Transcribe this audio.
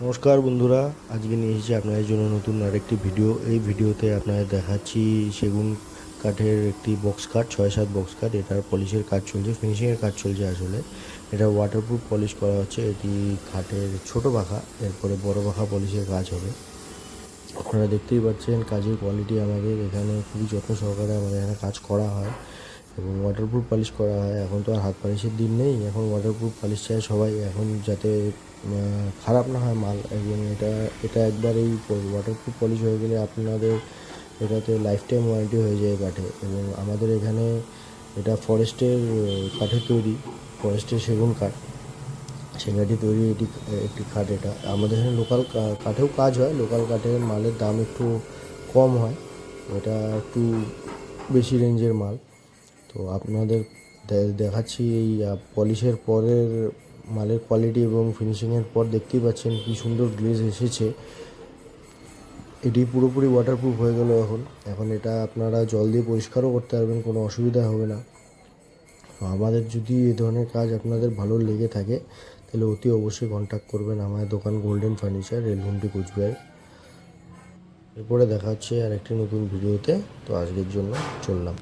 নমস্কার বন্ধুরা, আজকে নিয়ে এসেছি আপনাদের জন্য নতুন আরেকটি ভিডিও। এই ভিডিওতে আপনাদের দেখাচ্ছি সেগুন কাঠের একটি বক্স কাট, 6-7 বক্স কাট। এটার পলিশের কাজ চলছে, ফিনিশিংয়ের কাজ চলছে। আসলে এটা ওয়াটারপ্রুফ পলিশ করা হচ্ছে। এটি কাঠের ছোট পাখা, এরপরে বড় পাখা পলিশের কাজ হবে। আপনারা দেখতেই পাচ্ছেন কাজের কোয়ালিটি আমাদের এখানে খুবই যত্ন সহকারে আমাদের এখানে কাজ করা হয় এবং ওয়াটারপ্রুফ পালিশ করা হয়। এখন তো আর হাত পালিশের দিন নেই, এখন ওয়াটারপ্রুফ পালিশ চায় সবাই, এখন যাতে খারাপ না হয় মাল। এবং এটা একবার এই ওয়াটারপ্রুফ পলিশ হয়ে গেলে আপনাদের এটাতে লাইফ টাইম ওয়ারেন্টি হয়ে যায় কাঠে। এবং আমাদের এখানে এটা ফরেস্টের কাঠে তৈরি, ফরেস্টের সেগুন কাঠ, সেই কাঠে তৈরি এটি একটি কাঠ। এটা আমাদের এখানে লোকাল কাঠেও কাজ হয়, লোকাল কাঠের মালের দাম একটু কম হয়, এটা একটু বেশি রেঞ্জের মাল। তো আপনাদের দেখাচ্ছি এই পলিশের পরের মালের কোয়ালিটি এবং ফিনিশিংয়ের পর দেখতেই পাচ্ছেন কী সুন্দর গ্লেজ এসেছে। এটি পুরোপুরি ওয়াটারপ্রুফ হয়ে গেল। এখন এটা আপনারা জল দিয়ে পরিষ্কারও করতে পারবেন, কোনো অসুবিধা হবে না। আমাদের যদি এই ধরনের কাজ আপনাদের ভালো লেগে থাকে তাহলে অতি অবশ্যই কন্ট্যাক্ট করবেন। আমার দোকান গোল্ডেন ফার্নিচার, রেলঘুমটি, কুচবিহার। এরপরে দেখা হচ্ছে আর একটি নতুন ভিডিওতে। তো আজকের জন্য চললাম।